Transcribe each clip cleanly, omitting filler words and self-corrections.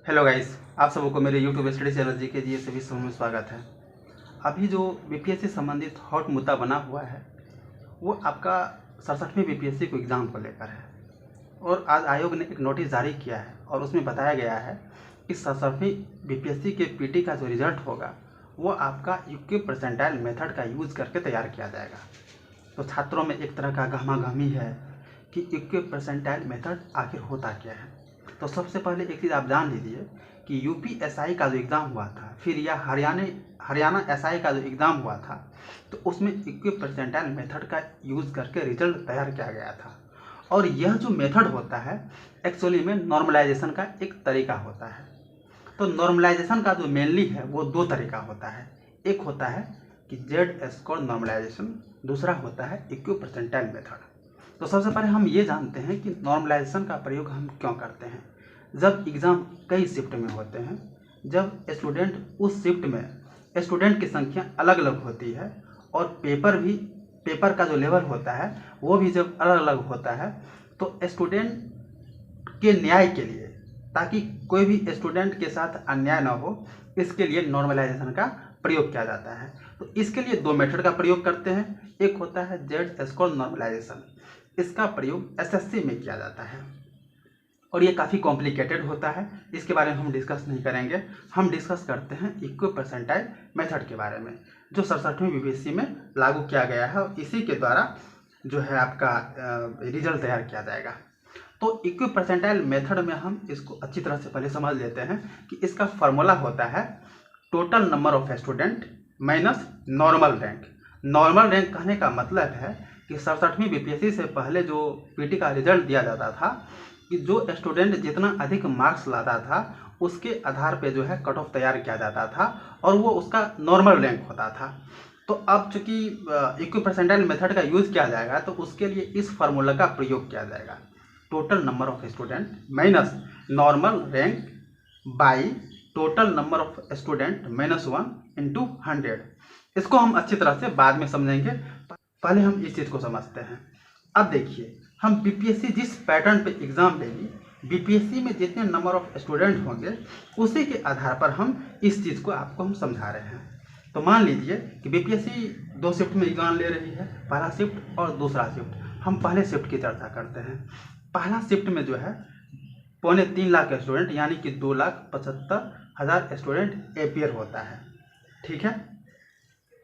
Hello guys, आप सबों को मेरे यूट्यूब स्टडी चैनल जीके जी से भी में स्वागत है। अभी जो बीपीएससी संबंधित हॉट मुद्दा बना हुआ है वो आपका 67वीं बीपीएससी को एग्ज़ाम को लेकर है। और आज आयोग ने एक नोटिस जारी किया है और उसमें बताया गया है कि 67वीं बीपीएससी के पीटी का जो रिजल्ट होगा वो आपका यूके परसेंटाइल मेथड का यूज़ करके तैयार किया जाएगा। तो छात्रों में एक तरह का गहमा-गहमी है कि यूके परसेंटाइल मेथड आखिर होता क्या है। तो सबसे पहले एक चीज़ आप जान लीजिए कि यूपीएसआई का जो एग्ज़ाम हुआ था, फिर या हरियाणा एसआई का जो एग्ज़ाम हुआ था, तो उसमें यूके परसेंटाइल मेथड का यूज़ करके रिजल्ट तैयार किया गया था। और यह जो मेथड होता है एक्चुअली में नॉर्मलाइजेशन का एक तरीका होता है। तो नॉर्मलाइजेशन का जो मेनली है वो दो तरीका होता है। एक होता है कि जेड स्कोर नॉर्मलाइजेशन, दूसरा होता है इक्यू परसेंटाइल मेथड। तो सबसे पहले हम ये जानते हैं कि नॉर्मलाइजेशन का प्रयोग हम क्यों करते हैं। जब एग्ज़ाम कई शिफ्ट में होते हैं, जब स्टूडेंट उस शिफ्ट में स्टूडेंट की संख्या अलग अलग होती है और पेपर का जो लेवल होता है वो भी जब अलग अलग होता है, तो स्टूडेंट के न्याय के लिए, ताकि कोई भी स्टूडेंट के साथ अन्याय ना हो, इसके लिए नॉर्मलाइजेशन का प्रयोग किया जाता है। तो इसके लिए दो मेथड का प्रयोग करते हैं। एक होता है जेड स्कोर नॉर्मलाइजेशन, इसका प्रयोग एसएससी में किया जाता है और ये काफ़ी कॉम्प्लिकेटेड होता है, इसके बारे में हम डिस्कस नहीं करेंगे। हम डिस्कस करते हैं इक्वी परसेंटाइल मेथड के बारे में, जो 67वीं बीपीएससी में लागू किया गया है और इसी के द्वारा जो है आपका रिजल्ट तैयार किया जाएगा। तो इक्वी परसेंटाइल मेथड में हम इसको अच्छी तरह से पहले समझ लेते हैं कि इसका फॉर्मूला होता है total number of student minus normal rank. Normal rank कहने का मतलब है कि 67वीं बीपीएससी से पहले जो पीटी का रिजल्ट दिया जाता था कि जो स्टूडेंट जितना अधिक मार्क्स लाता था उसके आधार पे जो है कट ऑफ तैयार किया जाता था और वो उसका नॉर्मल रैंक होता था। तो अब चूंकि इक्वी परसेंटाइल मेथड का यूज़ किया जाएगा तो उसके लिए इस फार्मूला का प्रयोग किया जाएगा। Total number of student minus normal rank by total number of student -1 into 100। इसको हम अच्छी तरह से बाद में समझेंगे, पहले हम इस चीज़ को समझते हैं। अब देखिए, हम बीपीएससी जिस पैटर्न पे एग्ज़ाम लेगी, बीपीएससी में जितने नंबर ऑफ स्टूडेंट होंगे उसी के आधार पर हम इस चीज़ को आपको हम समझा रहे हैं। तो मान लीजिए कि बीपीएससी दो शिफ्ट में एग्ज़ाम ले रही है, पहला शिफ्ट और दूसरा शिफ्ट। हम पहले शिफ्ट की चर्चा करते हैं। पहला शिफ्ट में जो है 3.25 लाख स्टूडेंट यानी कि 2,75,000 स्टूडेंट एपियर होता है। ठीक है,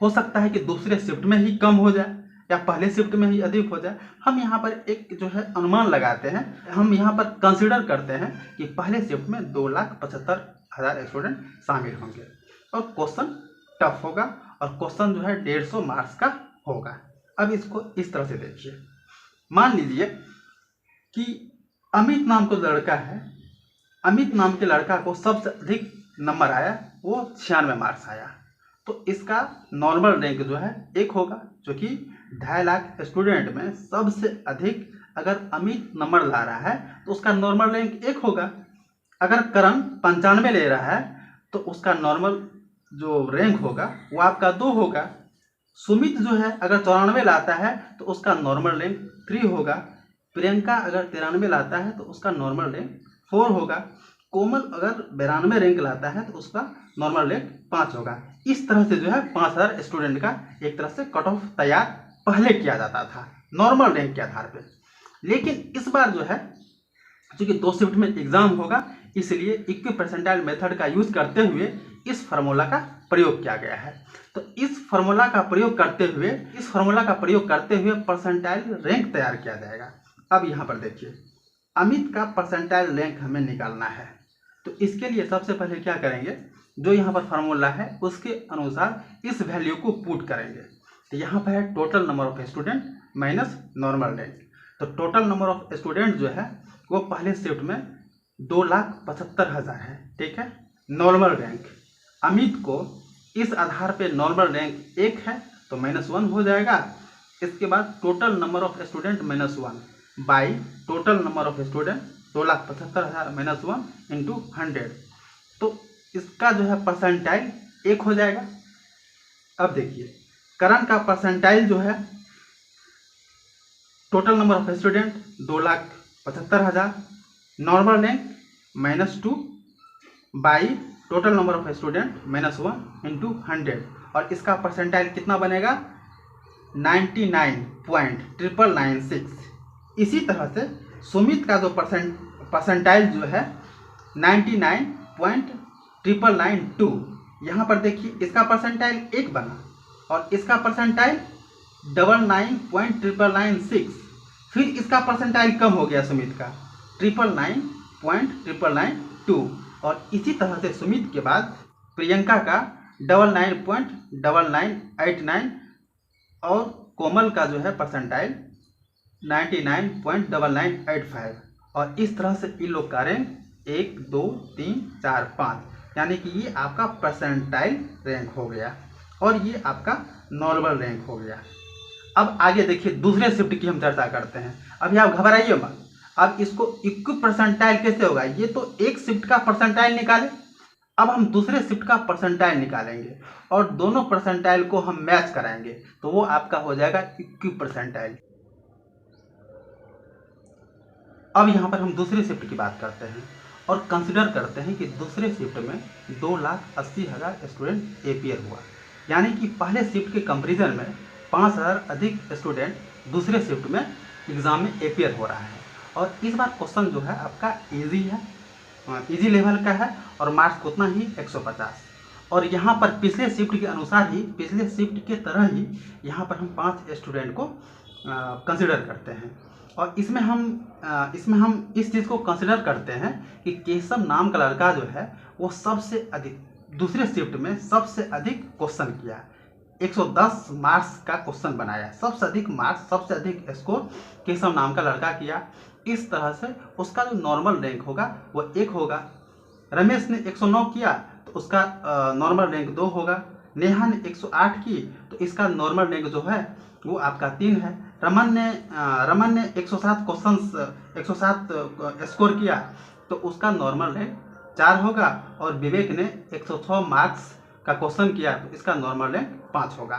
हो सकता है कि दूसरे शिफ्ट में ही कम हो जाए या पहले शिफ्ट में ही अधिक हो जाए। हम यहाँ पर एक जो है अनुमान लगाते हैं, हम यहाँ पर कंसीडर करते हैं कि पहले शिफ्ट में 2,75,000 स्टूडेंट शामिल होंगे और क्वेश्चन टफ होगा और क्वेश्चन जो है 150 मार्क्स का होगा। अब इसको इस तरह से देखिए, मान लीजिए कि अमित नाम का लड़का है, अमित नाम के लड़का को सबसे अधिक नंबर आया, वो 96 मार्क्स आया। तो इसका नॉर्मल रैंक जो है 1 होगा, जो कि 2.5 लाख स्टूडेंट में सबसे अधिक अगर अमित नंबर ला रहा है तो उसका नॉर्मल रैंक 1 होगा। अगर करण 95 ले रहा है तो उसका नॉर्मल जो रैंक होगा वो आपका 2 होगा। सुमित जो है अगर 94 लाता है तो उसका नॉर्मल रैंक 3 होगा। प्रियंका अगर 93 लाता है तो उसका नॉर्मल रैंक 4 होगा। कोमल अगर 92 रैंक लाता है तो उसका नॉर्मल रैंक 5 होगा। इस तरह से जो है 5,000 स्टूडेंट का एक तरह से कट ऑफ तैयार पहले किया जाता था नॉर्मल रैंक के आधार पे। लेकिन इस बार जो है क्योंकि दो शिफ्ट में एग्जाम होगा, इसलिए इक्वी परसेंटाइल मेथड का यूज करते हुए इस फार्मूला का प्रयोग किया गया है। तो इस फार्मूला का प्रयोग करते हुए परसेंटाइल रैंक तैयार किया जाएगा। अब यहाँ पर देखिए, अमित का परसेंटाइल रैंक हमें निकालना है। तो इसके लिए सबसे पहले क्या करेंगे, जो यहाँ पर फार्मूला है उसके अनुसार इस वैल्यू को पुट करेंगे। तो यहाँ पर है total number of student minus normal rank. तो टोटल नंबर ऑफ स्टूडेंट जो है वो पहले शिफ्ट में 2,75,000 है। ठीक है, नॉर्मल रैंक अमित को इस आधार पे नॉर्मल रैंक 1 है तो -1 हो जाएगा। इसके बाद total number of student -1 by total number of student 2,75,000 -1 into 100। तो इसका जो है परसेंटाइल 1 हो जाएगा। अब देखिए, करण का परसेंटाइल जो है total number of student 2,75,000, normal rank -2 by total number of student -1 into 100, और इसका परसेंटाइल कितना बनेगा 99.996। इसी तरह से सुमित का जो परसेंटाइल जो है 99.992। यहाँ पर देखिए इसका परसेंटाइल 1 बना और इसका परसेंटाइल 99.996। फिर इसका परसेंटाइल कम हो गया सुमित का 999.992, और इसी तरह से सुमित के बाद प्रियंका का 99.9989 और कोमल का जो है परसेंटाइल 99.9985, और इस तरह से इन लोग का रैंक 1 2 3 4 5, यानी कि ये आपका परसेंटाइल रैंक हो गया और ये आपका नॉर्मल रैंक हो गया। अब आगे देखिए दूसरे शिफ्ट की हम चर्चा करते हैं। अभी आप घबराइए मत, अब इसको इक्विप परसेंटाइल कैसे होगा, ये तो एक शिफ्ट का परसेंटाइल निकाले, अब हम दूसरे शिफ्ट का परसेंटाइल निकालेंगे और दोनों परसेंटाइल को हम मैच कराएंगे, तो वो आपका हो जाएगा इक्विप परसेंटाइल। अब यहाँ पर हम दूसरे शिफ्ट की बात करते हैं और कंसिडर करते हैं कि दूसरे शिफ्ट में 2,80,000 स्टूडेंट एपियर हुआ, यानी कि पहले शिफ्ट के कंपेरिजन में 5,000 अधिक स्टूडेंट दूसरे शिफ्ट में एग्ज़ाम में एपियर हो रहा है। और इस बार क्वेश्चन जो है आपका इजी है, इजी लेवल का है और मार्क्स उतना ही 150। और यहाँ पर पिछले शिफ्ट के अनुसार ही, पिछले शिफ्ट के तरह ही यहाँ पर हम 5 स्टूडेंट को कंसिडर करते हैं। और इसमें हम इस चीज़ को कंसिडर करते हैं कि केशव नाम का लड़का जो है वो सबसे अधिक दूसरे शिफ्ट में सबसे अधिक क्वेश्चन किया, 110 मार्क्स का क्वेश्चन बनाया, सबसे अधिक मार्क्स, सबसे अधिक स्कोर केशव नाम का लड़का किया। इस तरह से उसका जो नॉर्मल रैंक होगा वो 1 होगा। रमेश ने 109 किया तो उसका नॉर्मल रैंक 2 होगा। नेहा ने 108 की तो इसका नॉर्मल रैंक जो है वो आपका 3 है। रमन ने 107 स्कोर किया तो उसका नॉर्मल रैंक 4 होगा। और विवेक ने 106 मार्क्स का क्वेश्चन किया तो इसका नॉर्मल रैंक 5 होगा।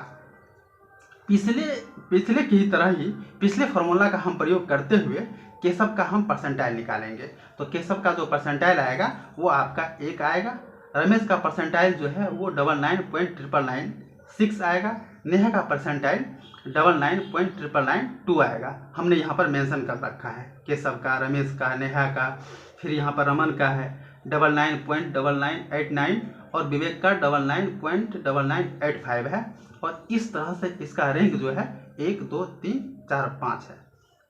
पिछले की ही तरह ही पिछले फार्मूला का हम प्रयोग करते हुए केशव का हम परसेंटाइल निकालेंगे। तो केशव का जो परसेंटाइल आएगा वो आपका 1 आएगा। रमेश का परसेंटाइल जो है वो 99.996 आएगा। नेहा का परसेंटाइल 99.992 आएगा। हमने यहाँ पर मेंशन कर रखा है केशव का, रमेश का, नेहा का, फिर यहाँ पर रमन का है 99.9989 और विवेक का 99.9985 है। और इस तरह से इसका रैंक जो है 1 2 3 4 5 है।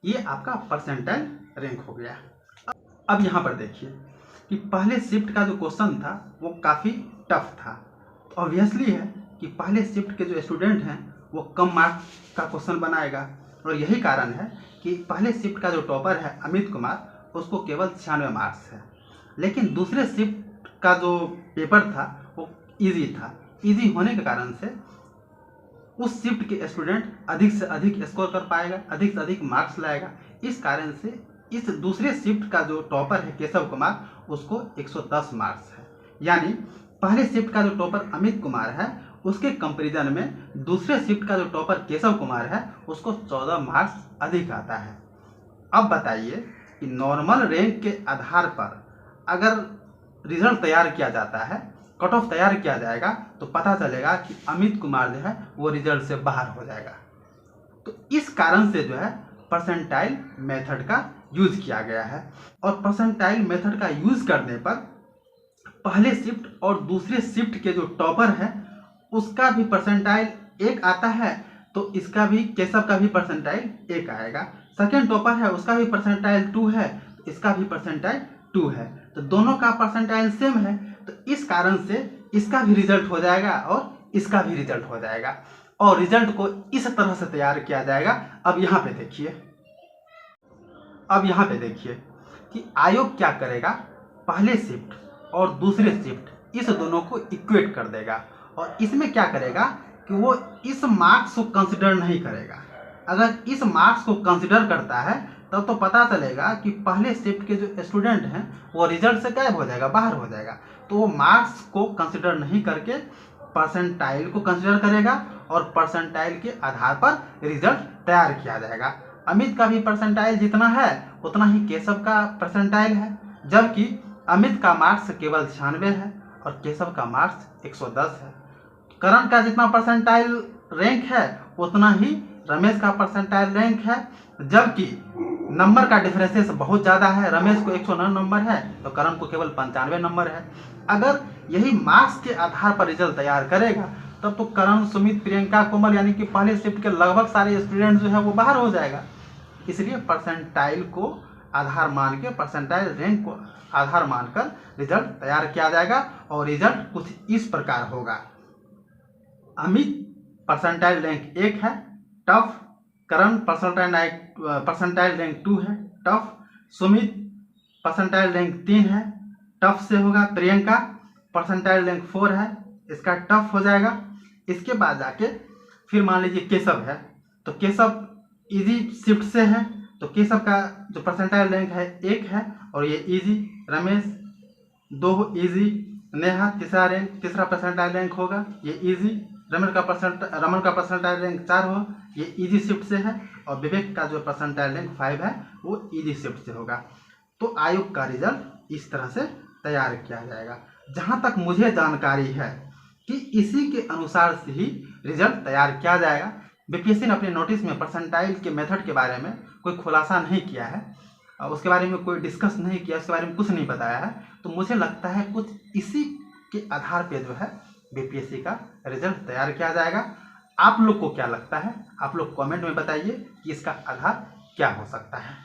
ये आपका परसेंटाइल रैंक हो गया। अब यहाँ पर देखिए कि पहले शिफ्ट का जो क्वेश्चन था वो काफ़ी टफ था। ऑब्वियसली है कि पहले शिफ्ट के जो स्टूडेंट हैं वो कम मार्क्स का क्वेश्चन बनाएगा, और यही कारण है कि पहले शिफ्ट का जो टॉपर है अमित कुमार उसको केवल 96 मार्क्स है। लेकिन दूसरे शिफ्ट का जो पेपर था वो इजी था। इजी होने के कारण से उस शिफ्ट के स्टूडेंट अधिक से अधिक स्कोर कर पाएगा, अधिक से अधिक मार्क्स लाएगा। इस कारण से इस दूसरे शिफ्ट का जो टॉपर है केशव कुमार उसको 110 मार्क्स है। यानी पहले शिफ्ट का जो टॉपर अमित कुमार है उसके कंपैरिजन में दूसरे शिफ्ट का जो टॉपर केशव कुमार है उसको 14 मार्क्स अधिक आता है। अब बताइए कि नॉर्मल रैंक के आधार पर अगर रिजल्ट तैयार किया जाता है, कट ऑफ तैयार किया जाएगा, तो पता चलेगा कि अमित कुमार जो है वो रिजल्ट से बाहर हो जाएगा। तो इस कारण से जो है परसेंटाइल मेथड का यूज किया गया है। और परसेंटाइल मेथड का यूज करने पर पहले शिफ्ट और दूसरे शिफ्ट के जो टॉपर है उसका भी परसेंटाइल 1 आता है, तो इसका भी, केशव का भी परसेंटाइल 1 आएगा। सेकेंड टॉपर है उसका भी परसेंटाइल 2 है तो इसका भी परसेंटाइल 2 है। तो दोनों का परसेंटाइल सेम है, तो इस कारण से इसका भी रिजल्ट हो जाएगा और इसका भी रिजल्ट हो जाएगा। और रिजल्ट को इस तरह से तैयार किया जाएगा। अब यहाँ पे देखिए कि आयोग क्या करेगा, पहले शिफ्ट और दूसरे शिफ्ट इस दोनों को इक्वेट कर देगा। और इसमें क्या करेगा कि वो इस मार्क्स को कंसिडर नहीं करेगा। अगर इस मार्क्स को कंसिडर करता है तब तो पता चलेगा कि पहले शिफ्ट के जो स्टूडेंट हैं वो रिजल्ट से गायब हो जाएगा, बाहर हो जाएगा। तो वो मार्क्स को कंसिडर नहीं करके परसेंटाइल को कंसिडर करेगा और परसेंटाइल के आधार पर रिजल्ट तैयार किया जाएगा। अमित का भी परसेंटाइल जितना है उतना ही केशव का परसेंटाइल है, जबकि अमित का मार्क्स केवल 96 है और केशव का मार्क्स 110 है। करण का जितना परसेंटाइल रैंक है उतना ही रमेश का परसेंटाइल रैंक है, जबकि नंबर का डिफरेंसेस बहुत ज़्यादा है। रमेश को 109 नंबर है तो करण को केवल 95 नंबर है। अगर यही मार्क्स के आधार पर रिजल्ट तैयार करेगा तब तो करण, सुमित, प्रियंका, कोमल यानी कि पहले शिफ्ट के लगभग सारे स्टूडेंट जो है वो बाहर हो जाएगा। इसलिए परसेंटाइल को आधार मान के, परसेंटाइल रैंक को आधार मानकर रिजल्ट तैयार किया जाएगा और रिजल्ट कुछ इस प्रकार होगा। अमित परसेंटाइल रैंक 1 है, टफ। करण परसेंटाइल रैंक 2 है, टफ। सुमित परसेंटाइल रैंक 3 है, टफ से होगा। प्रियंका परसेंटाइल रैंक 4 है, इसका टफ हो जाएगा। इसके बाद जाके फिर मान लीजिए केशव है, तो केशव इजी शिफ्ट से है तो केशव का जो परसेंटाइल रैंक है 1 है और ये इजी। रमेश 2 इजी। नेहा तीसरा परसेंटाइल रैंक होगा, ये इजी। रमन का परसेंटाइल रैंक 4 हो, ये इजी शिफ्ट से है। और विवेक का जो परसेंटाइल रैंक 5 है वो इजी शिफ्ट से होगा। तो आयोग का रिजल्ट इस तरह से तैयार किया जाएगा। जहाँ तक मुझे जानकारी है कि इसी के अनुसार से ही रिजल्ट तैयार किया जाएगा। बीपीएससी ने अपने नोटिस में परसेंटाइल के मेथड के बारे में कोई खुलासा नहीं किया है, उसके बारे में कोई डिस्कस नहीं किया, उसके बारे में कुछ नहीं बताया है। तो मुझे लगता है कुछ इसी के आधार पे जो है बीपीएससी का रिजल्ट तैयार किया जाएगा। आप लोग को क्या लगता है? आप लोग कमेंट में बताइए कि इसका आधार क्या हो सकता है।